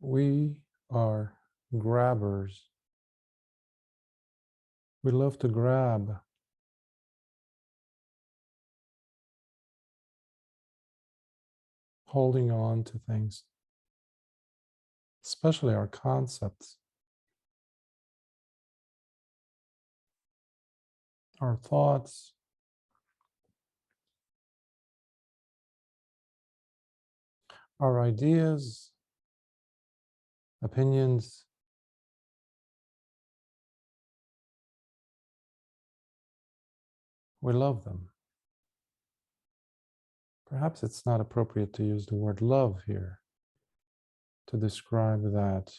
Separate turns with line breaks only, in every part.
We are grabbers. We love to grab. Holding on to things, especially our concepts, our thoughts, our ideas, opinions. We love them. Perhaps it's not appropriate to use the word love here to describe that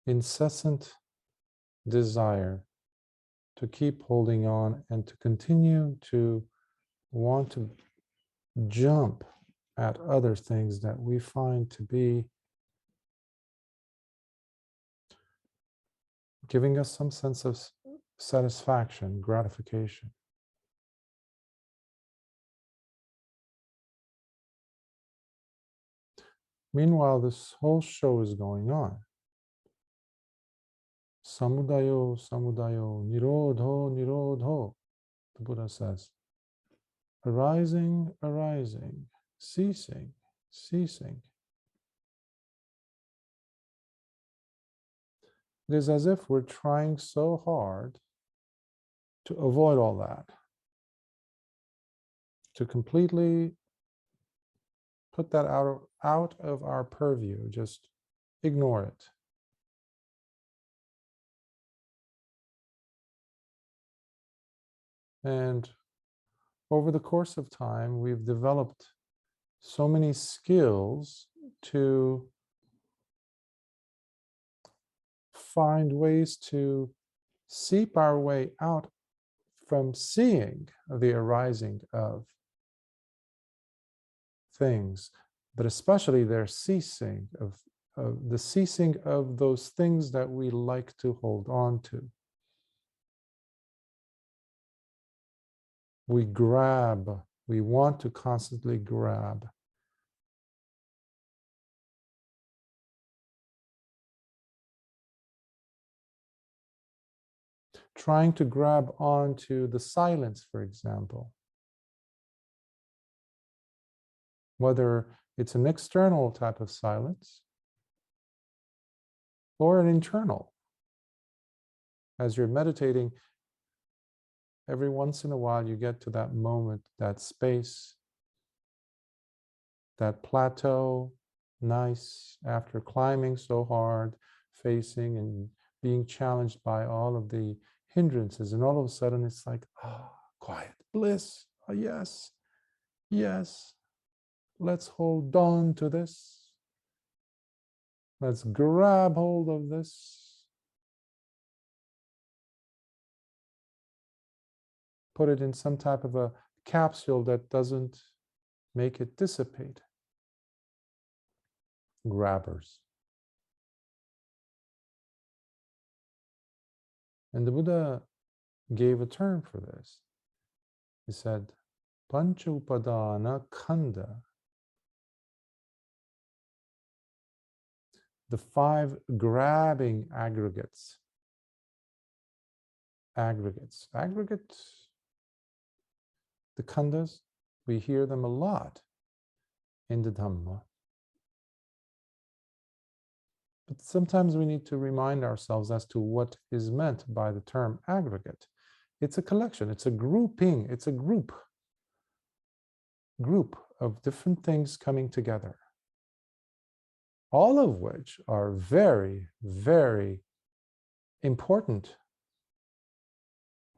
incessant desire to keep holding on and to continue to want to jump at other things that we find to be giving us some sense of satisfaction, gratification. Meanwhile, this whole show is going on. Samudayo, samudayo, nirodho, nirodho, the Buddha says. Arising, arising, ceasing, ceasing. It is as if we're trying so hard to avoid all that, to completely put that out of our purview, just ignore it. And over the course of time, we've developed so many skills to find ways to seep our way out from seeing the arising of things, but especially their ceasing, of the ceasing of those things that we like to hold on to. We grab, we want to constantly grab. Trying to grab onto the silence, for example. Whether it's an external type of silence or an internal. As you're meditating, every once in a while you get to that moment, that space, that plateau, nice, after climbing so hard, facing and being challenged by all of the hindrances, and all of a sudden it's like, ah, quiet, bliss, oh, yes, yes, let's hold on to this. Let's grab hold of this. Put it in some type of a capsule that doesn't make it dissipate. Grabbers. And the Buddha gave a term for this. He said, Pancha Upadana Khanda. The 5 grabbing aggregates. Aggregates. Aggregates, the Khandas, we hear them a lot in the Dhamma. But sometimes we need to remind ourselves as to what is meant by the term aggregate. It's a collection, it's a grouping, it's a group of different things coming together. All of which are very, very important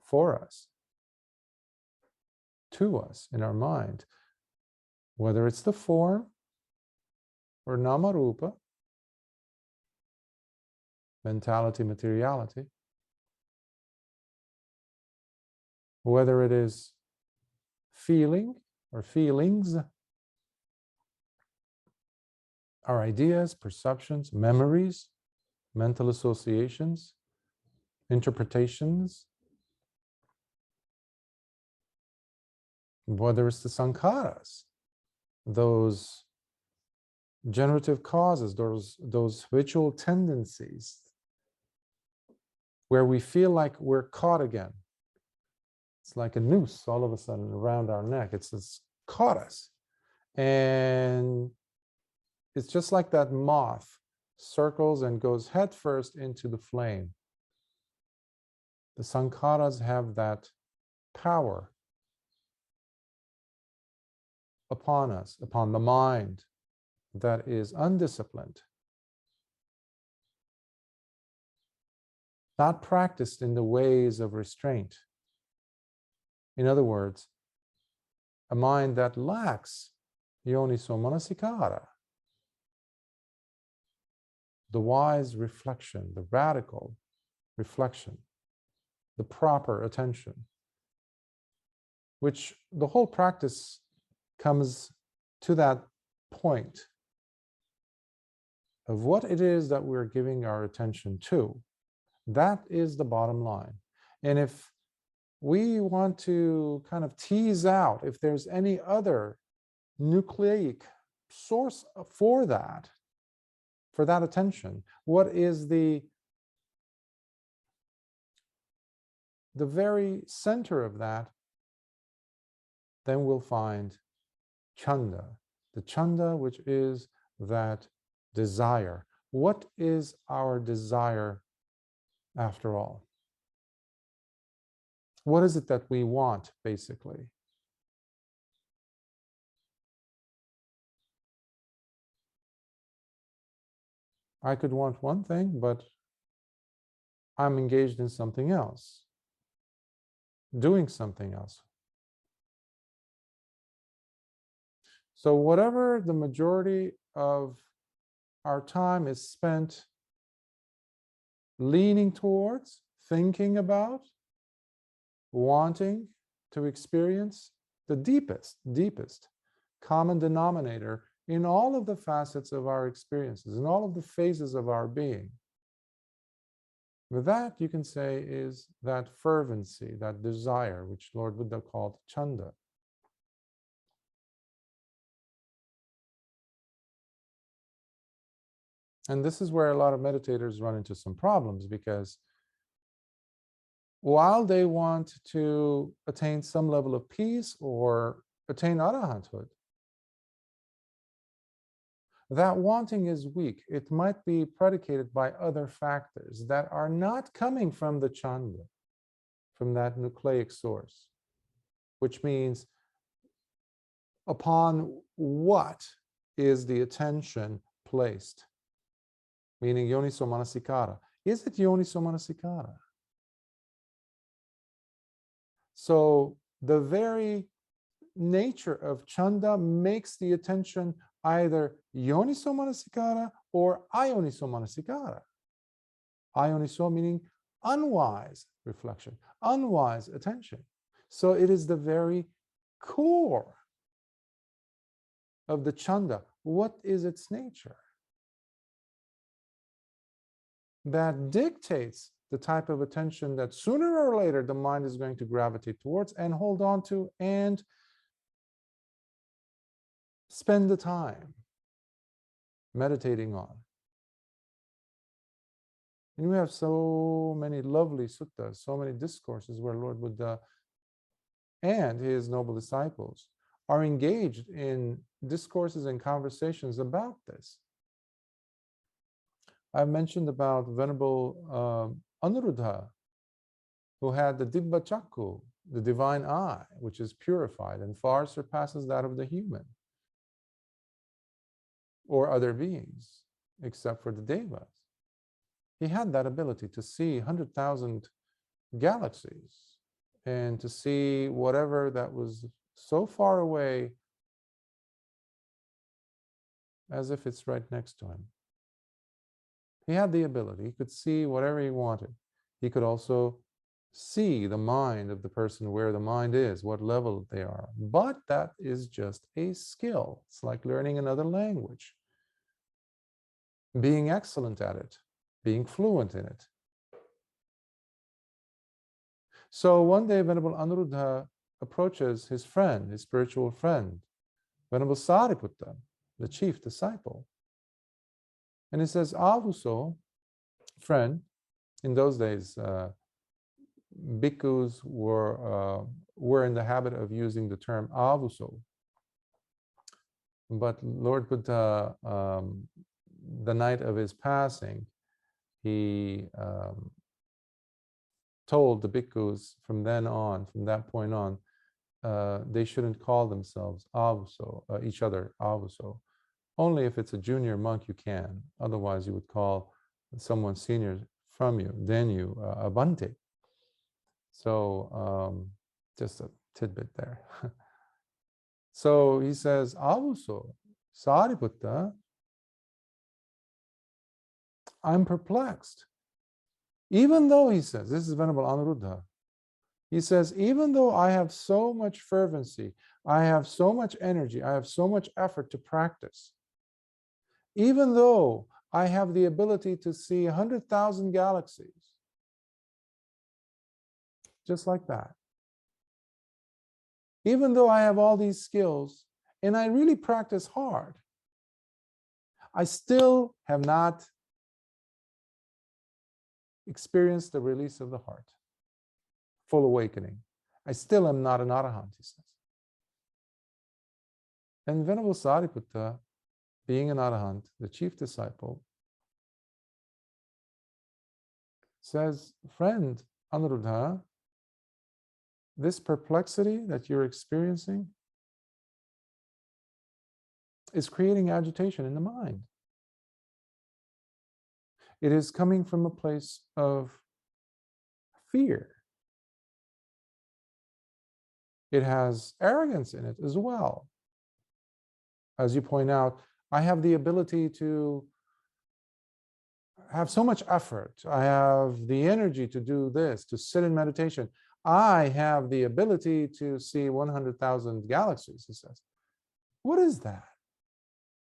for us, to us in our mind, whether it's the form or nama-rupa, mentality, materiality, whether it is feeling or feelings, our ideas, perceptions, memories, mental associations, interpretations, whether it's the sankharas, those generative causes, those habitual tendencies, where we feel like we're caught again. It's like a noose all of a sudden around our neck. It's caught us. And it's just like that moth circles and goes headfirst into the flame. The sankharas have that power upon us, upon the mind that is undisciplined, not practiced in the ways of restraint. In other words, a mind that lacks yoniso manasikāra, the wise reflection, the radical reflection, the proper attention, which the whole practice comes to that point of what it is that we're giving our attention to. That is the bottom line. And if we want to kind of tease out if there's any other nucleic source for that attention, what is the very center of that, then we'll find chanda, the chanda, which is that desire. What is our desire after all? What is it that we want, basically? I could want one thing, but I'm engaged in something else, doing something else. So whatever the majority of our time is spent leaning towards, thinking about, wanting to experience, the deepest common denominator in all of the facets of our experiences, in all of the phases of our being. With that, you can say, is that fervency, that desire, which Lord Buddha called chanda. And this is where a lot of meditators run into some problems, because while they want to attain some level of peace or attain arahanthood, that wanting is weak. It might be predicated by other factors that are not coming from the chanda, from that nucleic source, which means upon what is the attention placed? Meaning yoniso manasikāra. Is it yoniso manasikāra? So the very nature of chanda makes the attention either yoniso manasikāra or ayoniso manasikāra. Ayoniso meaning unwise reflection, unwise attention. So it is the very core of the chanda. What is its nature? That dictates the type of attention that sooner or later the mind is going to gravitate towards and hold on to and spend the time meditating on. And we have so many lovely suttas, so many discourses where Lord Buddha and his noble disciples are engaged in discourses and conversations about this. I've mentioned about Venerable Anuruddha, who had the Dibba Chakku, the divine eye, which is purified and far surpasses that of the human or other beings, except for the devas. He had that ability to see 100,000 galaxies and to see whatever that was so far away as if it's right next to him. He had the ability. He could see whatever he wanted. He could also see the mind of the person, where the mind is, what level they are. But that is just a skill. It's like learning another language, being excellent at it, being fluent in it. So one day, Venerable Anuruddha approaches his friend, his spiritual friend, Venerable Sariputta, the chief disciple, And it says, avuso, friend. In those days, bhikkhus were in the habit of using the term avuso. But Lord Buddha, the night of his passing, he told the bhikkhus from that point on, they shouldn't call themselves avuso, each other avuso. Only if it's a junior monk you can. Otherwise, you would call someone senior than you, a Bhante. So just a tidbit there. So he says, avuso, Sariputta, I'm perplexed. Even though, he says, this is Venerable Anuruddha, he says, even though I have so much fervency, I have so much energy, I have so much effort to practice, even though I have the ability to see 100,000 galaxies, just like that, even though I have all these skills and I really practice hard, I still have not experienced the release of the heart, full awakening. I still am not an arahant, he says. And Venerable Sariputta, being an arahant, the chief disciple, says, friend Anuruddha, this perplexity that you're experiencing is creating agitation in the mind. It is coming from a place of fear. It has arrogance in it as well. As you point out, I have the ability to have so much effort. I have the energy to do this, to sit in meditation. I have the ability to see 100,000 galaxies, he says. What is that?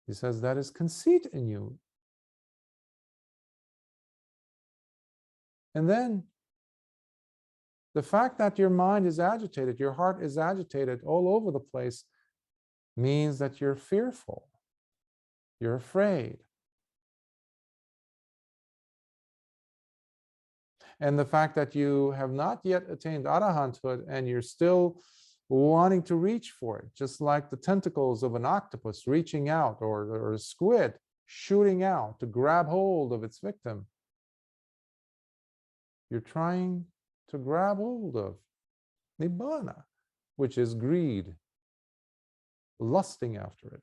He says, that is conceit in you. And then the fact that your mind is agitated, your heart is agitated all over the place, means that you're fearful, you're afraid. And the fact that you have not yet attained arahanthood and you're still wanting to reach for it, just like the tentacles of an octopus reaching out, or a squid shooting out to grab hold of its victim. You're trying to grab hold of nibbana, which is greed, lusting after it.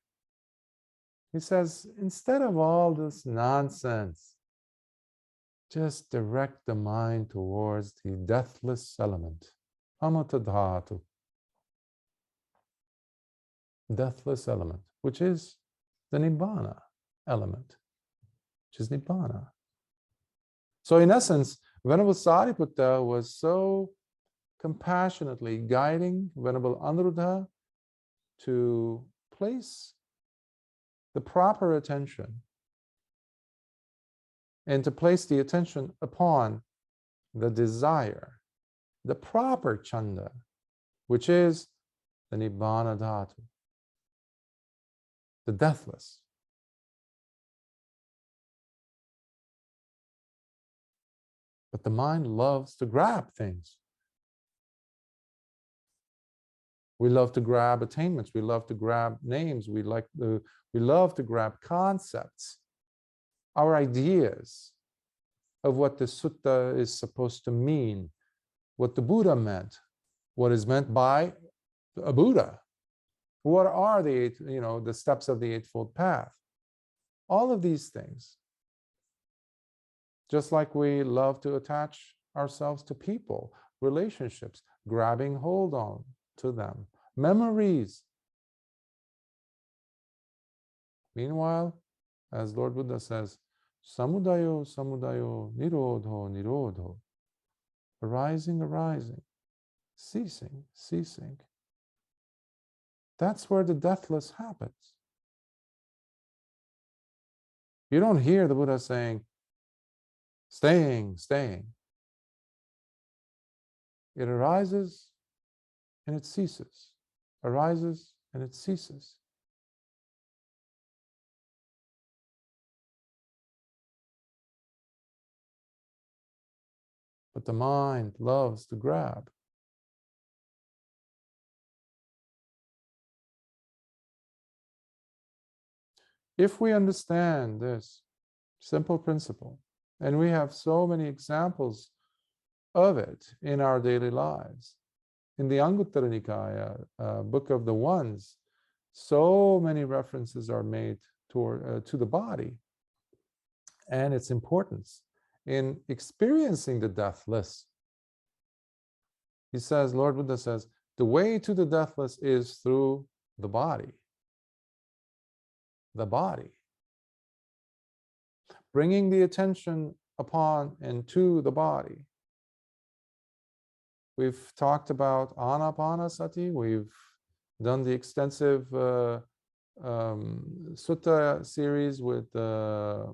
He says, instead of all this nonsense, just direct the mind towards the deathless element, amata dhatu, deathless element, which is the nibbana element, which is nibbana. So in essence, Venerable Sariputta was so compassionately guiding Venerable Anuruddha to place the proper attention and to place the attention upon the desire, the proper chanda, which is the nibbana dhatu, the deathless. But the mind loves to grab things. We love to grab attainments. We love to grab names. We love to grab concepts, our ideas of what the sutta is supposed to mean, what the Buddha meant, what is meant by a Buddha. What are the steps of the Eightfold Path? All of these things. Just like we love to attach ourselves to people, relationships, grabbing hold on to them, memories. Meanwhile, as Lord Buddha says, samudayo, samudayo, nirodho, nirodho, arising, arising, ceasing, ceasing. That's where the deathless happens. You don't hear the Buddha saying, staying, staying. It arises and it ceases, arises and it ceases. but the mind loves to grab. If we understand this simple principle, and we have so many examples of it in our daily lives, in the Anguttara Nikaya, Book of the Ones, so many references are made to the body and its importance in experiencing the deathless. He says, Lord Buddha says, the way to the deathless is through the body. The body. Bringing the attention upon and to the body. We've talked about anapanasati. We've done the extensive sutta series with the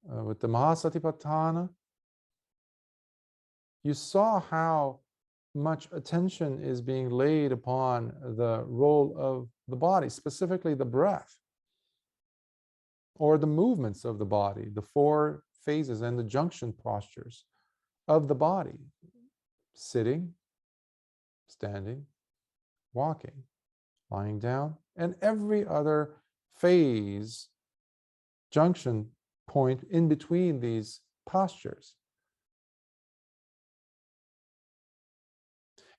Mahasatipatthana. You saw how much attention is being laid upon the role of the body, specifically the breath, or the movements of the body, the four phases and the junction postures of the body: sitting, standing, walking, lying down, and every other phase, junction point in between these postures.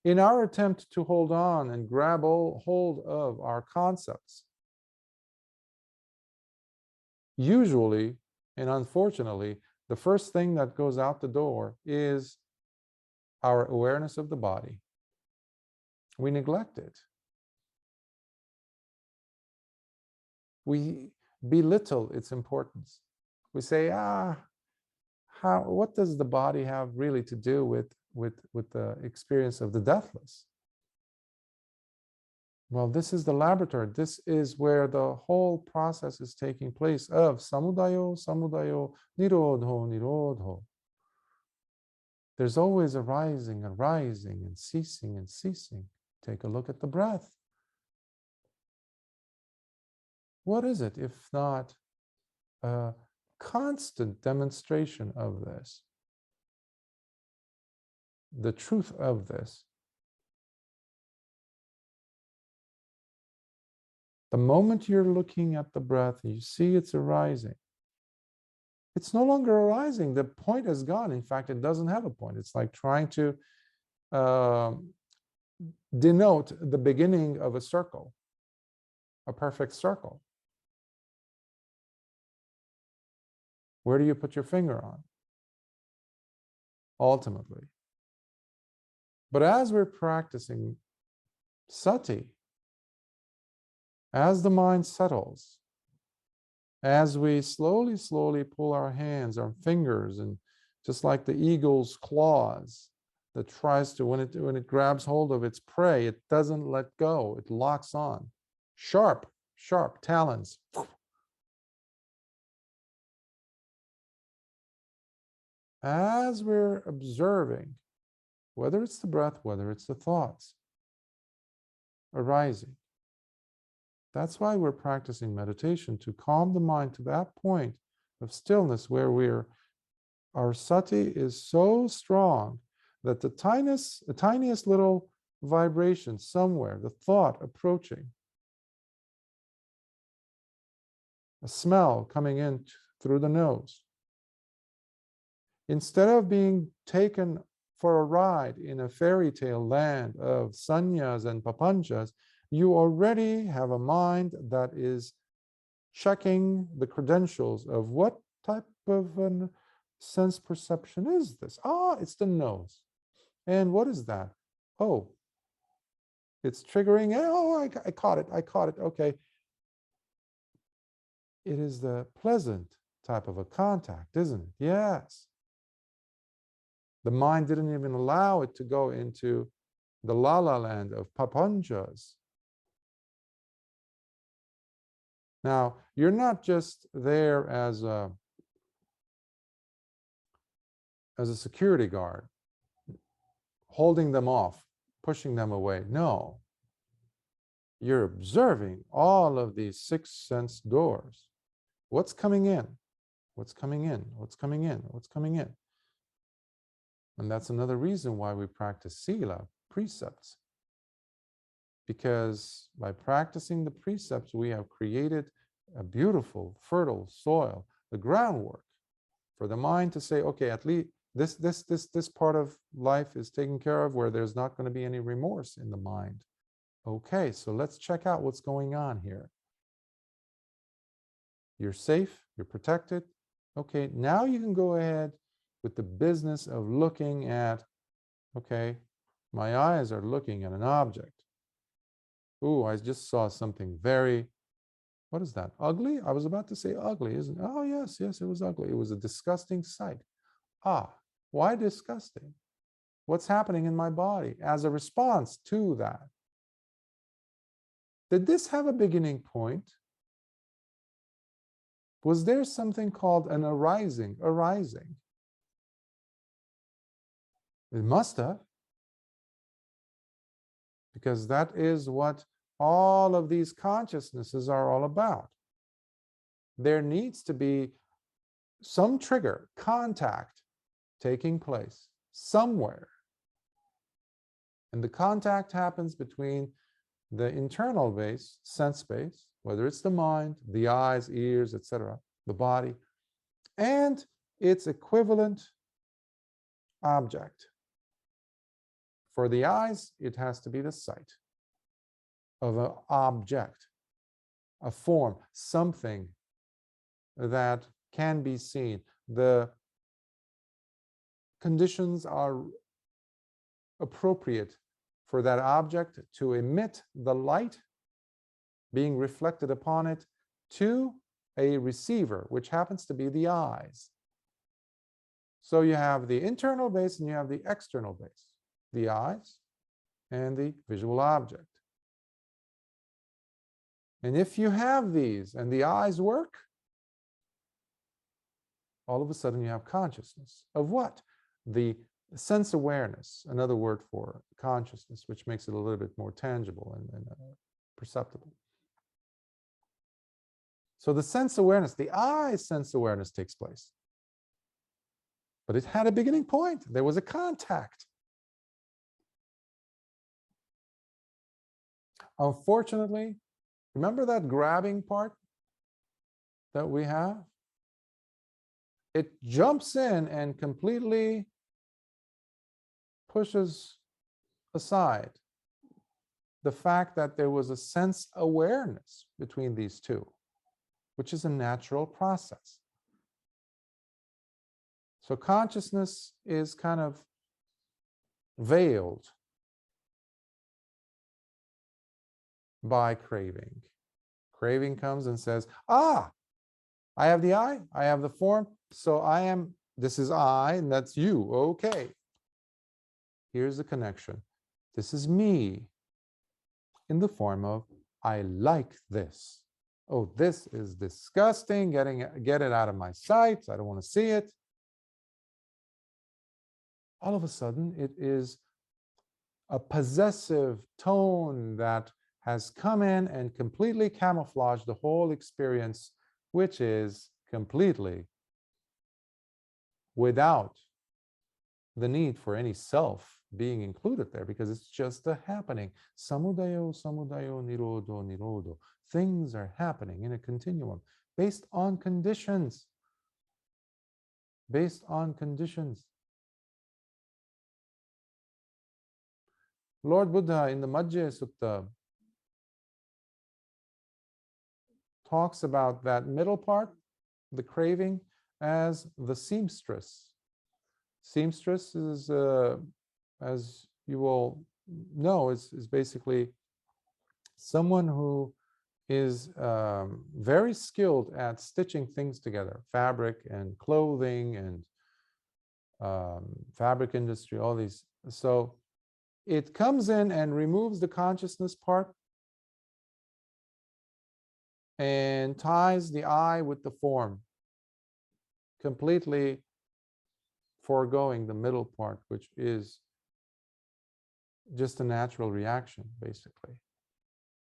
In our attempt to hold on and grab hold of our concepts, usually and unfortunately, the first thing that goes out the door is our awareness of the body. We neglect it. We belittle its importance. We say, what does the body have really to do with the experience of the deathless? Well, this is the laboratory. This is where the whole process is taking place of samudayo, nirodho, nirodho. There's always a rising, and ceasing, and ceasing. Take a look at the breath. What is it if not a constant demonstration of this? The truth of this. The moment you're looking at the breath and you see it's arising, it's no longer arising. The point is gone. In fact, it doesn't have a point. It's like trying to denote the beginning of a circle, a perfect circle. Where do you put your finger on? Ultimately. But as we're practicing sati, as the mind settles, as we slowly pull our hands, our fingers, and just like the eagle's claws that tries to, when it grabs hold of its prey, it doesn't let go, it locks on. Sharp talons. As we're observing, whether it's the breath, whether it's the thoughts arising, that's why we're practicing meditation, to calm the mind to that point of stillness where our sati is so strong that the tiniest little vibration somewhere, the thought approaching, a smell coming in through the nose, instead of being taken for a ride in a fairy tale land of sannyas and papanchas, you already have a mind that is checking the credentials of what type of a sense perception is this? It's the nose. And what is that? Oh, it's triggering. Oh, I caught it. Okay. It is the pleasant type of a contact, isn't it? Yes. The mind didn't even allow it to go into the la-la land of papanchas. Now, you're not just there as a security guard, holding them off, pushing them away. No. You're observing all of these six sense doors. What's coming in? What's coming in? What's coming in? What's coming in? And that's another reason why we practice sila, precepts. Because by practicing the precepts, we have created a beautiful, fertile soil, the groundwork for the mind to say, okay, at least this part of life is taken care of, where there's not going to be any remorse in the mind. Okay, so let's check out what's going on here. You're safe, you're protected. Okay, now you can go ahead with the business of looking at, okay, my eyes are looking at an object. Ooh, I just saw something very, what is that? Ugly? I was about to say ugly, isn't it? Oh, yes, it was ugly. It was a disgusting sight. Ah, why disgusting? What's happening in my body as a response to that? Did this have a beginning point? Was there something called an arising? It must have, because that is what all of these consciousnesses are all about. There needs to be some trigger, contact taking place somewhere. And the contact happens between the internal base, sense base, whether it's the mind, the eyes, ears, etc., the body, and its equivalent object. For the eyes, it has to be the sight of an object, a form, something that can be seen. The conditions are appropriate for that object to emit the light being reflected upon it to a receiver, which happens to be the eyes. So you have the internal base and you have the external base, the eyes and the visual object. And if you have these and the eyes work, all of a sudden you have consciousness of what? The sense awareness, another word for consciousness, which makes it a little bit more tangible and perceptible. So the sense awareness, the eye sense awareness takes place. But it had a beginning point. There was a contact. Unfortunately, remember that grabbing part that we have? It jumps in and completely pushes aside the fact that there was a sense awareness between these two, which is a natural process. So consciousness is kind of veiled by craving. Craving comes and says, ah, I have the eye, I have the form, so I am, this is I, and that's you. Okay. Here's the connection. This is me in the form of, I like this. Oh, this is disgusting. Get it out of my sight. I don't want to see it. All of a sudden, it is a possessive tone that has come in and completely camouflaged the whole experience, which is completely without the need for any self being included there, because it's just a happening. Samudayo, samudayo, nirodo, nirodo. Things are happening in a continuum based on conditions. Based on conditions. Lord Buddha in the Majjhima Sutta talks about that middle part, the craving, as the seamstress. Seamstress is, as you will know, is basically someone who is very skilled at stitching things together, fabric and clothing and fabric industry, all these. So it comes in and removes the consciousness part and ties the eye with the form, completely foregoing the middle part, which is just a natural reaction, basically,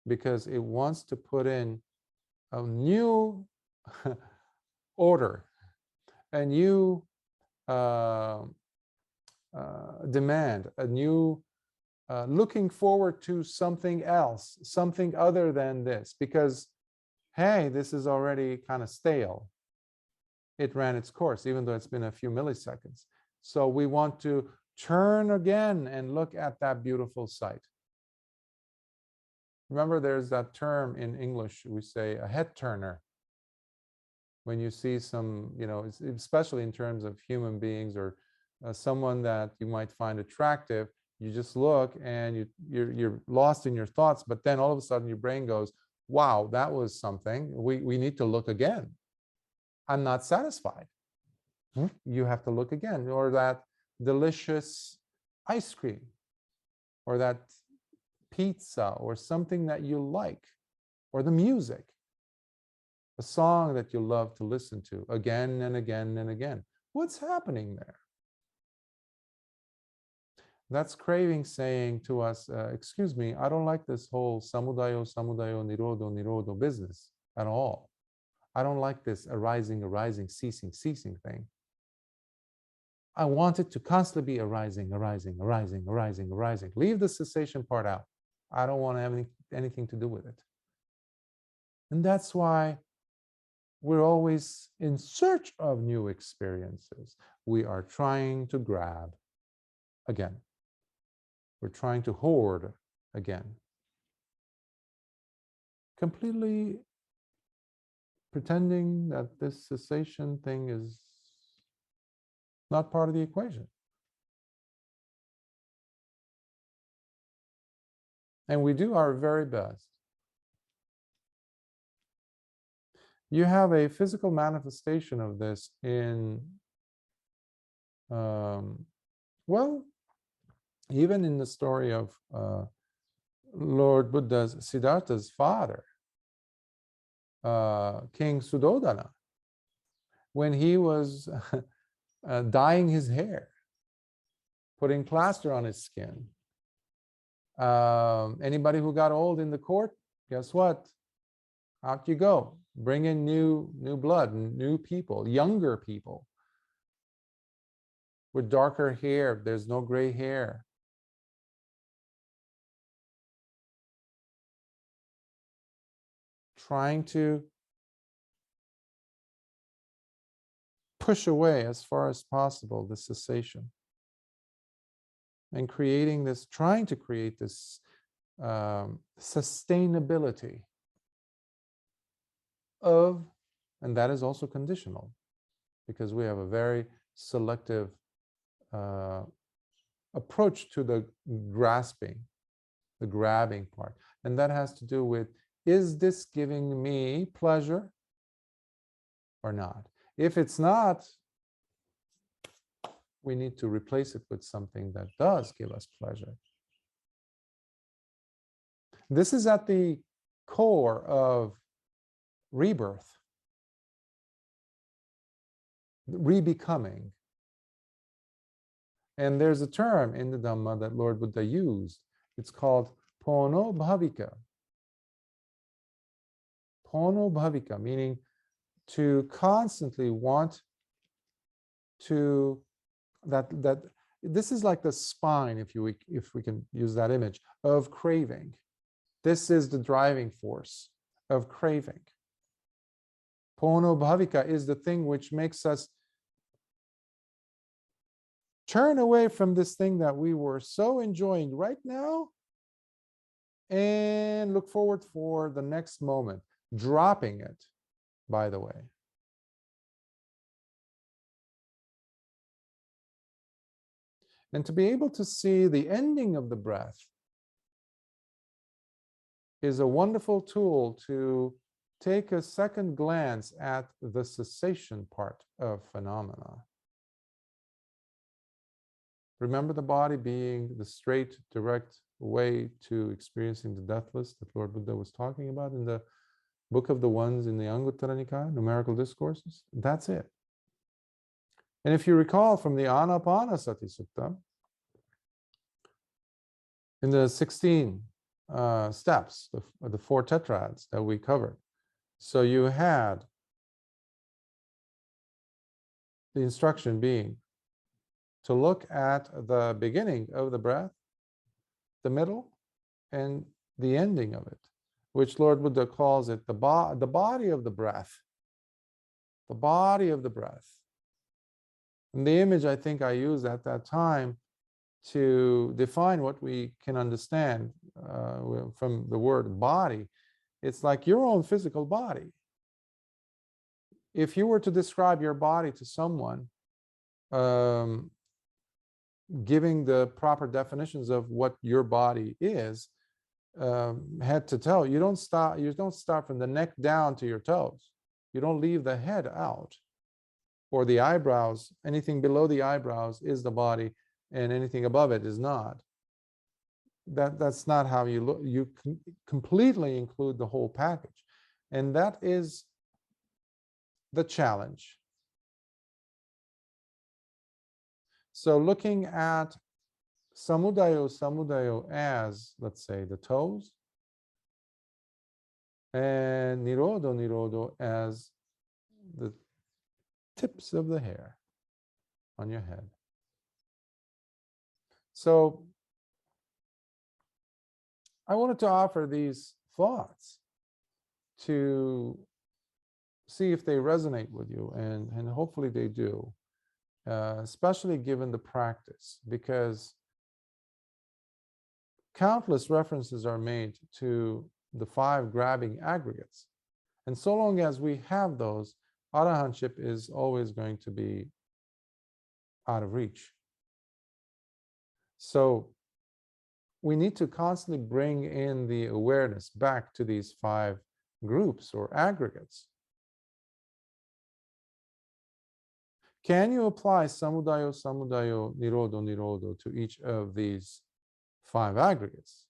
because it wants to put in a new order, a new demand, a new looking forward to something else, something other than this, because, hey, this is already kind of stale. It ran its course, even though it's been a few milliseconds. So we want to turn again and look at that beautiful sight. Remember, there's that term in English, we say a head turner. When you see some, especially in terms of human beings or someone that you might find attractive, you just look and you're lost in your thoughts, but then all of a sudden your brain goes, wow, that was something. We need to look again. I'm not satisfied. You have to look again. Or that delicious ice cream, or that pizza, or something that you like, or the music, a song that you love to listen to again and again and again. What's happening there? That's craving saying to us, excuse me, I don't like this whole samudayo, nirodho, nirodho business at all. I don't like this arising, arising, ceasing, ceasing thing. I want it to constantly be arising, arising, arising, arising, arising. Leave the cessation part out. I don't want to have anything to do with it. And that's why we're always in search of new experiences. We are trying to grab again. We're trying to hoard again. Completely pretending that this cessation thing is not part of the equation. And we do our very best. You have a physical manifestation of this in, well, even in the story of Lord Buddha's Siddhartha's father, King Suddhodana, when he was dyeing his hair, putting plaster on his skin. Anybody who got old in the court, guess what? Out you go. Bring in new blood, new people, younger people with darker hair. There's no gray hair. Trying to push away as far as possible the cessation, and creating this, trying to create this sustainability of, and that is also conditional, because we have a very selective approach to the grasping, the grabbing part. And that has to do with, is this giving me pleasure or not? If it's not, we need to replace it with something that does give us pleasure. This is at the core of rebirth, rebecoming. And there's a term in the Dhamma that Lord Buddha used. It's called pono bhavika. Pono bhavika, meaning to constantly want to, that this is like the spine, if we can use that image, of craving. This is the driving force of craving. Pono bhavika is the thing which makes us turn away from this thing that we were so enjoying right now and look forward for the next moment, dropping it, by the way. And to be able to see the ending of the breath is a wonderful tool to take a second glance at the cessation part of phenomena. Remember the body being the straight, direct way to experiencing the deathless that Lord Buddha was talking about in the Book of the Ones in the Anguttara Nikaya, Numerical Discourses? That's it. And if you recall from the Anapanasati Sutta, in the 16 steps, the 4 tetrads that we covered, so you had the instruction being to look at the beginning of the breath, the middle, and the ending of it, which Lord Buddha calls it the body of the breath. The body of the breath. And the image I think I used at that time to define what we can understand from the word body, it's like your own physical body. If you were to describe your body to someone, giving the proper definitions of what your body is, head to toe, you don't start from the neck down to your toes. You don't leave the head out, or the eyebrows. Anything below the eyebrows is the body, and anything above it is not. That's not how you look. You completely include the whole package, and that is the challenge. So looking at samudayo as, let's say, the toes, and nirodho as the tips of the hair on your head. So I wanted to offer these thoughts to see if they resonate with you, and hopefully they do, especially given the practice, because countless references are made to the 5 grabbing aggregates. And so long as we have those, arahantship is always going to be out of reach. So we need to constantly bring in the awareness back to these 5 groups or aggregates. Can you apply samudayo, nirodho to each of these 5 aggregates?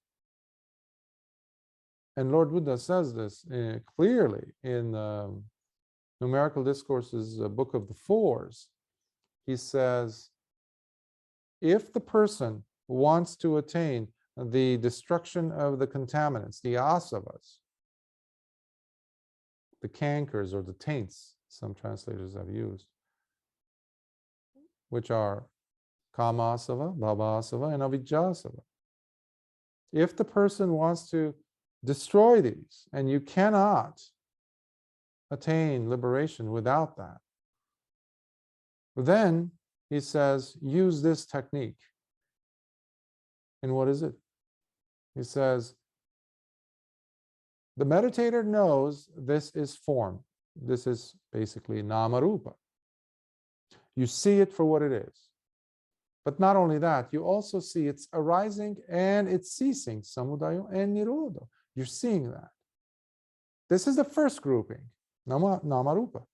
And Lord Buddha says this clearly in Numerical Discourses, Book of the Fours. He says, if the person wants to attain the destruction of the contaminants, the asavas, the cankers or the taints, some translators have used, which are kamasava, bhavasava, and avijjasava. If the person wants to destroy these, and you cannot attain liberation without that, then he says, use this technique. And what is it? He says, the meditator knows this is form. This is basically namarupa. You see it for what it is. But not only that, you also see its arising and its ceasing, samudayo and nirodho. You're seeing that. This is the first grouping, namarupa.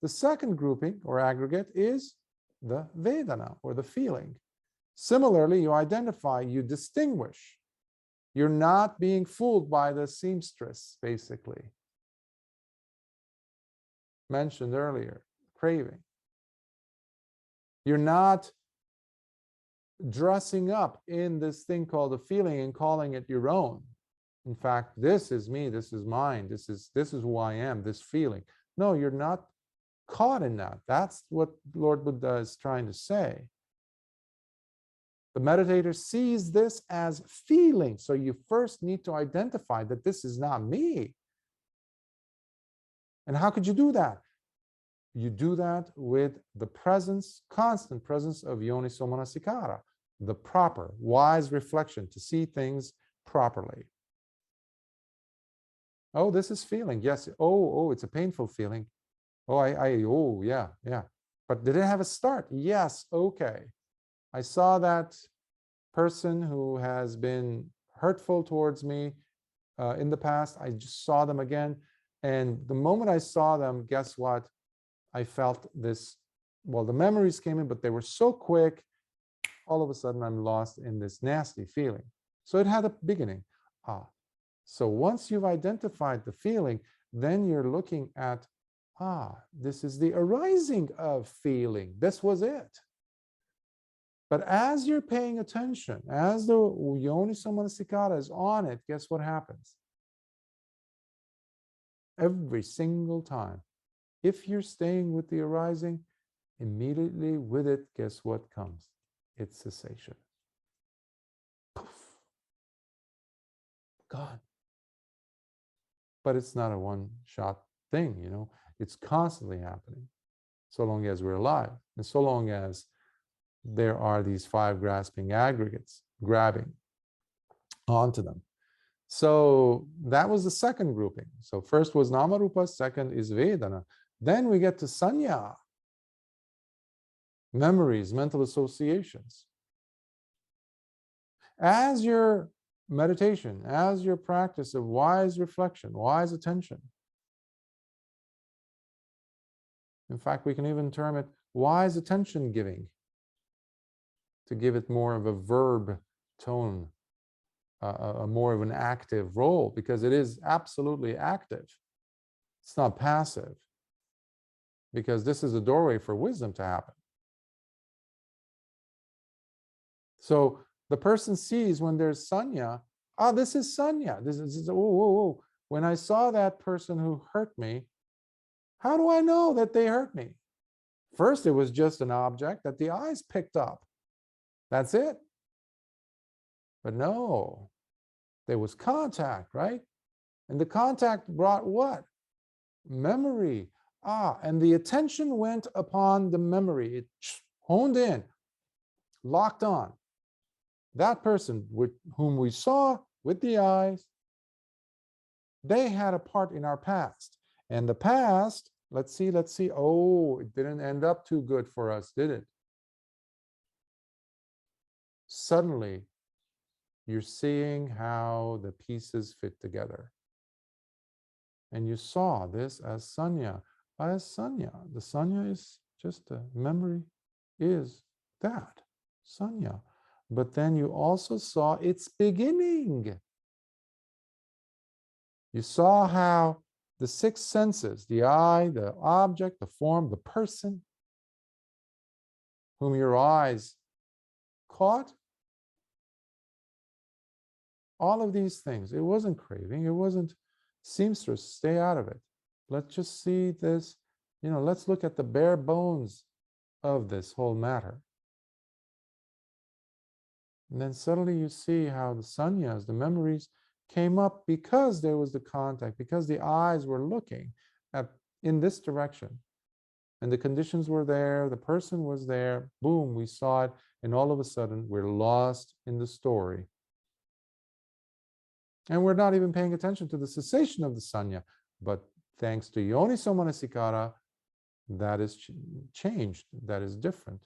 The second grouping or aggregate is the vedana, or the feeling. Similarly, you identify, you distinguish. You're not being fooled by the seamstress, basically. Mentioned earlier, craving. You're not dressing up in this thing called a feeling and calling it your own. In fact, this is me, this is mine, this is who I am, this feeling. No, you're not caught in that. That's what Lord Buddha is trying to say. The meditator sees this as feeling. So you first need to identify that this is not me. And how could you do that? You do that with the presence, constant presence of yoniso manasikāra, the proper, wise reflection to see things properly. Oh, this is feeling. Yes. Oh, it's a painful feeling. Oh, yeah. But did it have a start? Yes. Okay. I saw that person who has been hurtful towards me in the past. I just saw them again. And the moment I saw them, guess what? I felt this, well, the memories came in, but they were so quick. All of a sudden, I'm lost in this nasty feeling. So it had a beginning. So once you've identified the feeling, then you're looking at, this is the arising of feeling. This was it. But as you're paying attention, as the yoniso manasikāra is on it, guess what happens? Every single time, if you're staying with the arising, immediately with it, guess what comes? it's cessation. Poof, gone. But it's not a one-shot thing, you know. It's constantly happening, so long as we're alive, and so long as there are these 5 grasping aggregates grabbing onto them. So that was the second grouping. So first was Namarupa, second is Vedana. Then we get to Sanya, memories, mental associations. As your meditation, as your practice of wise reflection, wise attention, in fact, we can even term it wise attention giving, to give it more of a verb tone, a more of an active role, because it is absolutely active. It's not passive, because this is a doorway for wisdom to happen. So the person sees when there's sanya, this is sanya. This is, oh. When I saw that person who hurt me, how do I know that they hurt me? First, it was just an object that the eyes picked up. That's it. But no, there was contact, right? And the contact brought what? Memory. And the attention went upon the memory. It honed in, locked on. That person with whom we saw with the eyes, they had a part in our past. And the past, let's see. Oh, it didn't end up too good for us, did it? Suddenly, you're seeing how the pieces fit together. And you saw this as sanya. As sanya. The sanya is just a memory, is that, sanya. But then you also saw its beginning. You saw how the 6 senses, the eye, the object, the form, the person, whom your eyes caught, all of these things. It wasn't craving. It wasn't seamstress. Stay out of it. Let's just see this. Let's look at the bare bones of this whole matter. And then suddenly you see how the sanyas, the memories, came up because there was the contact, because the eyes were looking in this direction. And the conditions were there, the person was there, boom, we saw it, and all of a sudden we're lost in the story. And we're not even paying attention to the cessation of the sanya. But thanks to yoniso manasikāra, that is changed, that is different,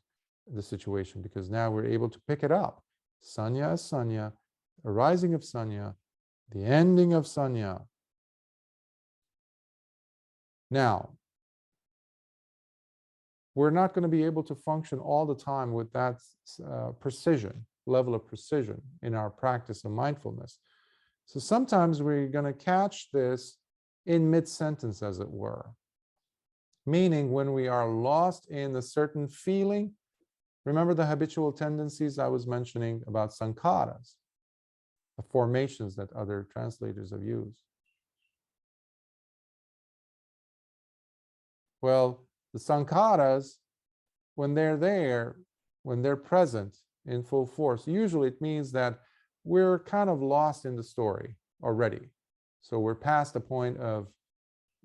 the situation, because now we're able to pick it up. Sanya as sanya, arising of sanya, the ending of sanya. Now, we're not going to be able to function all the time with that level of precision in our practice of mindfulness. So sometimes we're going to catch this in mid-sentence, as it were. Meaning when we are lost in a certain feeling. Remember the habitual tendencies I was mentioning about sankharas, the formations that other translators have used. Well, the sankharas, when they're there, when they're present in full force, usually it means that we're kind of lost in the story already. So we're past the point of,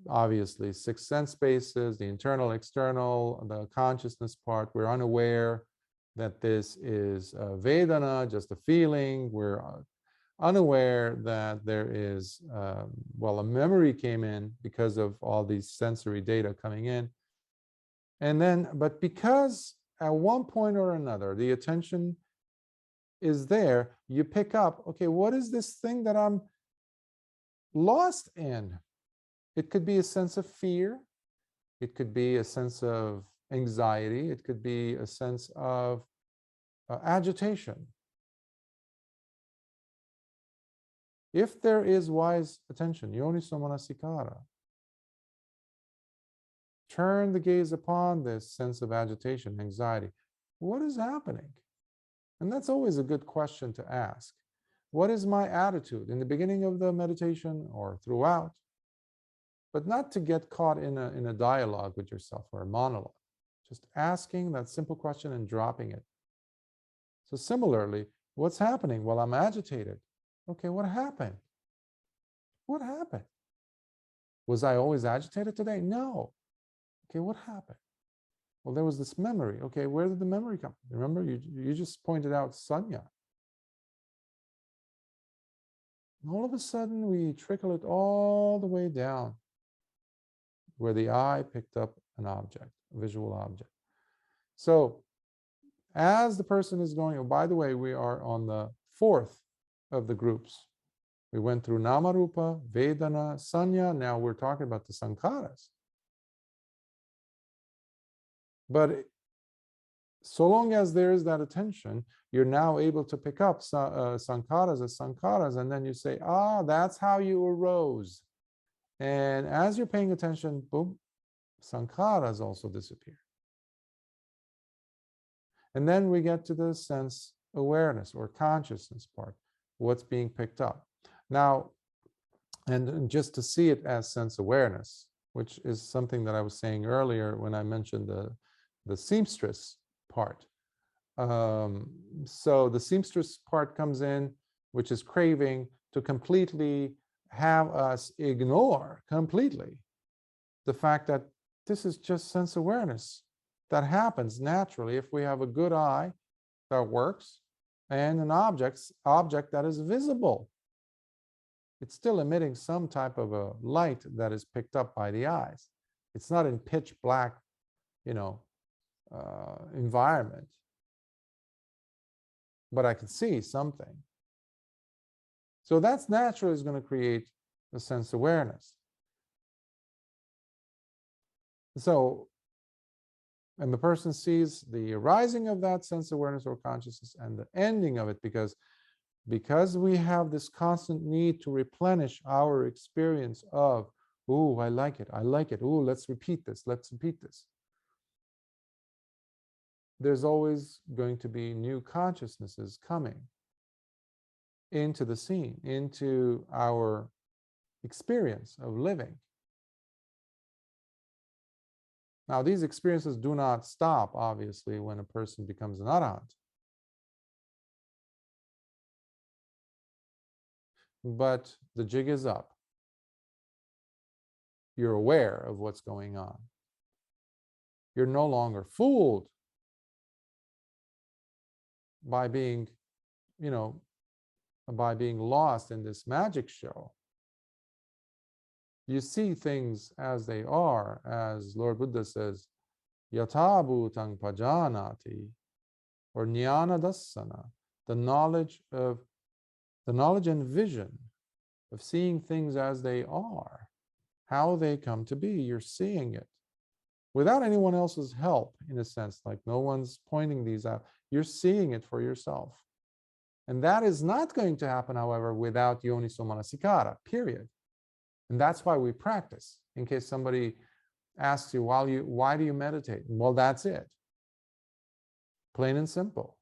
obviously, 6 sense spaces, the internal, external, the consciousness part. We're unaware that this is Vedana, just a feeling. We're unaware that there is, a memory came in because of all these sensory data coming in. And then, but because at one point or another, the attention is there, you pick up, okay, what is this thing that I'm lost in? It could be a sense of fear. It could be a sense of anxiety. It could be a sense of agitation. If there is wise attention, yoniso manasikāra, turn the gaze upon this sense of agitation, anxiety. What is happening? And that's always a good question to ask. What is my attitude in the beginning of the meditation or throughout? But not to get caught in a dialogue with yourself or a monologue. Just asking that simple question and dropping it. So similarly, what's happening? Well, I'm agitated. Okay, what happened? What happened? Was I always agitated today? No. Okay, what happened? Well, there was this memory. Okay, where did the memory come from? Remember, you just pointed out sanya. And all of a sudden, we trickle it all the way down where the eye picked up an object, a visual object. So as the person is going, oh, by the way, we are on the fourth of the groups. We went through Namarupa, Vedana, Sanya. Now we're talking about the Sankharas. But so long as there is that attention, you're now able to pick up Sankharas as Sankharas, and then you say, ah, that's how you arose. And as you're paying attention, boom, Sankharas also disappear. And then we get to the sense awareness or consciousness part, what's being picked up. Now, and just to see it as sense awareness, which is something that I was saying earlier when I mentioned the seamstress part. So the seamstress part comes in, which is craving, to completely have us ignore completely the fact that this is just sense awareness that happens naturally if we have a good eye that works and an object that is visible. It's still emitting some type of a light that is picked up by the eyes. It's not in pitch black, environment, but I can see something. So that's naturally is going to create a sense awareness. So, and the person sees the arising of that sense awareness or consciousness and the ending of it, because we have this constant need to replenish our experience of, oh, I like it, oh, let's repeat this. There's always going to be new consciousnesses coming into the scene, into our experience of living. Now, these experiences do not stop, obviously, when a person becomes an arahant. But the jig is up. You're aware of what's going on. You're no longer fooled by being, by being lost in this magic show. You see things as they are, as Lord Buddha says, yatha bhutang pajanati, or jnana dassana, the knowledge and vision of seeing things as they are, how they come to be. You're seeing it without anyone else's help, in a sense, like no one's pointing these out. You're seeing it for yourself. And that is not going to happen, however, without yoniso manasikāra, period. And that's why we practice. In case somebody asks you, why do you meditate? Well, that's it. Plain and simple.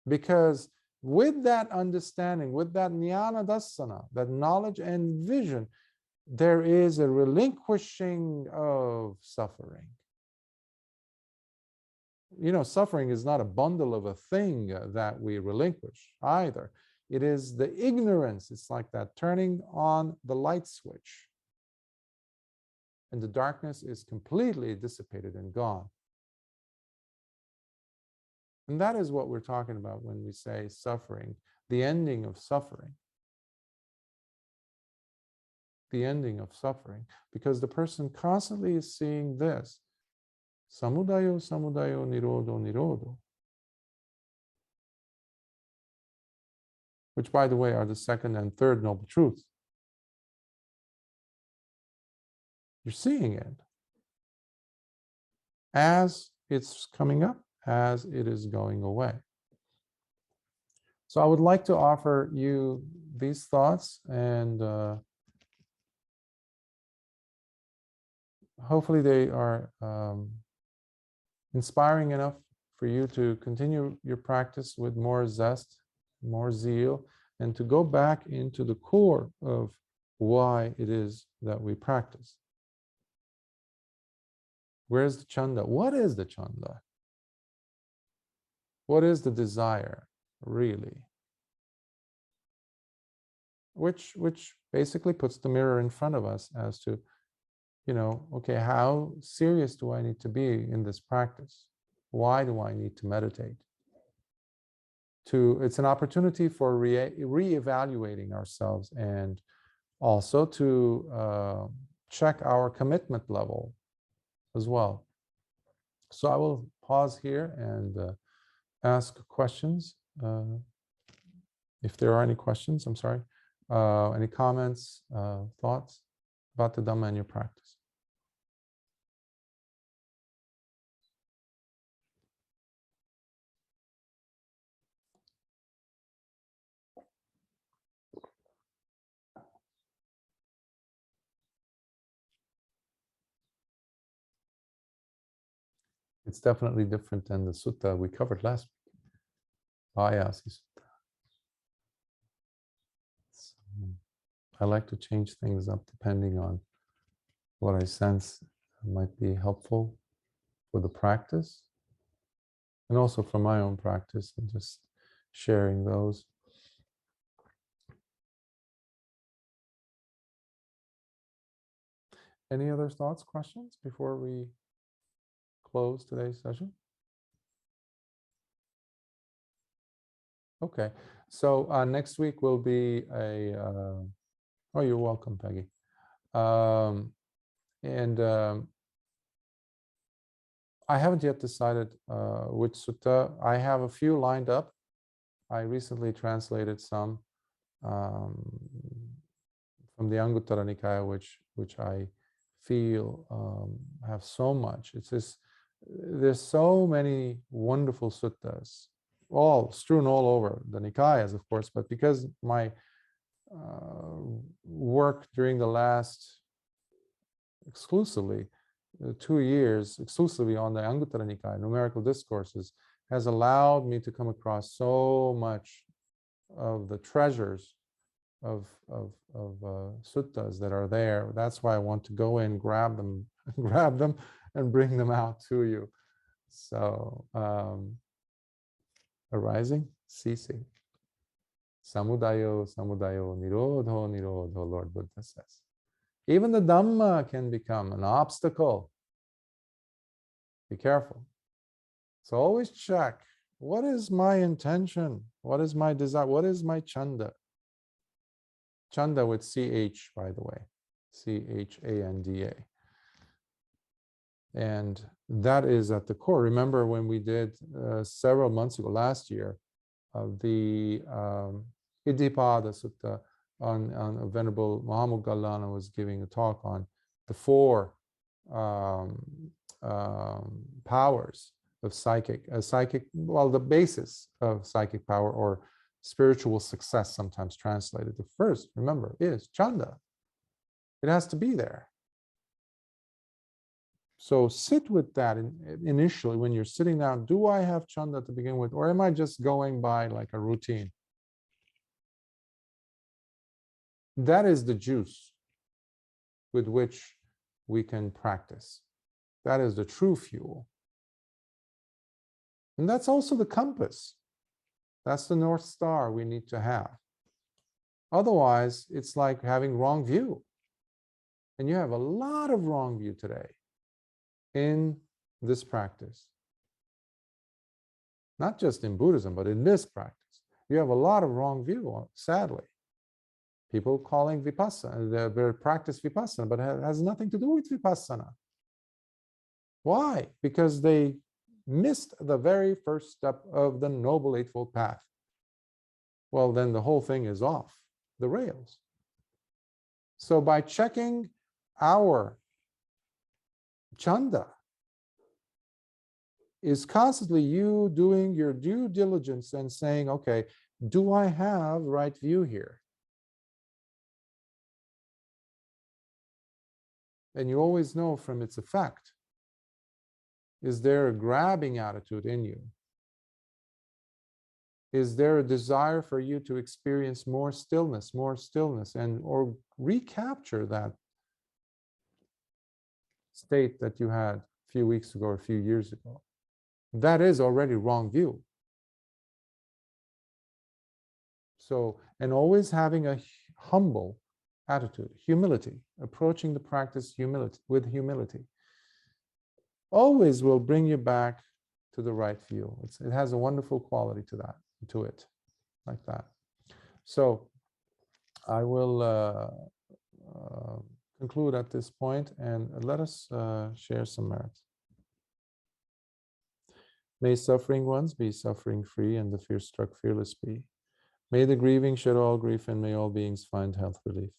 Because with that understanding, with that jnana dassana, that knowledge and vision, there is a relinquishing of suffering. Suffering is not a bundle of a thing that we relinquish either. It is the ignorance. It's like that turning on the light switch. And the darkness is completely dissipated and gone. And that is what we're talking about when we say suffering, the ending of suffering. The ending of suffering. Because the person constantly is seeing this. Samudayo, samudayo, nirodho, nirodho. Which, by the way, are the second and third noble truths. You're seeing it as it's coming up, as it is going away. So I would like to offer you these thoughts, and hopefully they are inspiring enough for you to continue your practice with more zest, more zeal, and to go back into the core of why it is that we practice. Where's the chanda? What is the chanda? What is the desire, really? Which basically puts the mirror in front of us as to, okay, how serious do I need to be in this practice? Why do I need to meditate? It's an opportunity for re-evaluating ourselves, and also to check our commitment level as well. So I will pause here and ask questions. If there are any questions, I'm sorry. Any comments, thoughts about the Dhamma in your practice? It's definitely different than the sutta we covered last week. Ayasi Sutta. I like to change things up depending on what I sense might be helpful for the practice, and also for my own practice, and just sharing those. Any other thoughts, questions before we close today's session? Okay, so next week will be a, oh, you're welcome, Peggy. I haven't yet decided which sutta. I have a few lined up. I recently translated some from the Anguttara Nikaya, which I feel have so much. It's just, there's so many wonderful suttas, all strewn all over the Nikayas, of course, but because my work during the last exclusively 2 years exclusively on the Anguttara Nikaya, numerical discourses, has allowed me to come across so much of the treasures of suttas that are there. That's why I want to go in, grab them, and bring them out to you. So, arising, ceasing. Samudayo, samudayo, nirodho, nirodho, Lord Buddha says. Even the Dhamma can become an obstacle. Be careful. So always check, what is my intention? What is my desire? What is my chanda? Chanda with CH, by the way. CHANDA. And that is at the core. Remember when we did several months ago, last year, the Iddhipada Sutta on Venerable Mahamoggallana was giving a talk on the 4 powers of psychic, well, the basis of psychic power, or spiritual success, sometimes translated. The first, remember, is chanda. It has to be there. So sit with that initially when you're sitting down. Do I have chanda to begin with, or am I just going by like a routine? That is the juice with which we can practice. That is the true fuel. And that's also the compass. That's the North Star we need to have. Otherwise, it's like having wrong view. And you have a lot of wrong view today in this practice. Not just in Buddhism, but in this practice. You have a lot of wrong view, sadly. People calling vipassana, they practice vipassana, but it has nothing to do with vipassana. Why? Because they missed the very first step of the Noble Eightfold Path. Well, then the whole thing is off the rails. So by checking our chanda is constantly you doing your due diligence and saying, okay, do I have right view here? And you always know from its effect. Is there a grabbing attitude in you? Is there a desire for you to experience more stillness, and or recapture that state that you had a few weeks ago or a few years ago? That is already wrong view. So, and always having a humble attitude, humility, approaching the practice with humility, always will bring you back to the right view. It has a wonderful quality to it, like that. So I will conclude at this point, and let us share some merits. May suffering ones be suffering free, and the fear-struck fearless be. May the grieving shed all grief, and may all beings find health relief.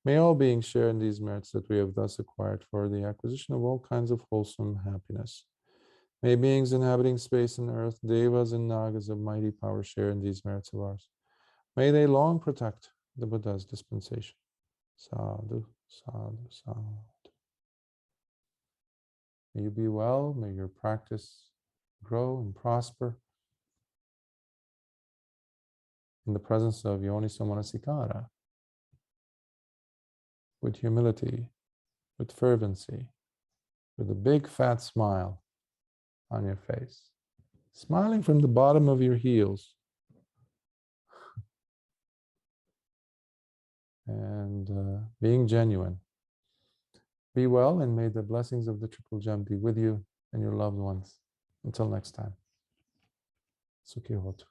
May all beings share in these merits that we have thus acquired for the acquisition of all kinds of wholesome happiness. May beings inhabiting space and earth, devas and nagas of mighty power share in these merits of ours. May they long protect the Buddha's dispensation. Sadhu, sadhu, sadhu. May you be well, may your practice grow and prosper in the presence of yoniso manasikāra, with humility, with fervency, with a big fat smile on your face, smiling from the bottom of your heels, and being genuine. Be well, and may the blessings of the Triple Gem be with you and your loved ones. Until next time. Sukhi Hotu.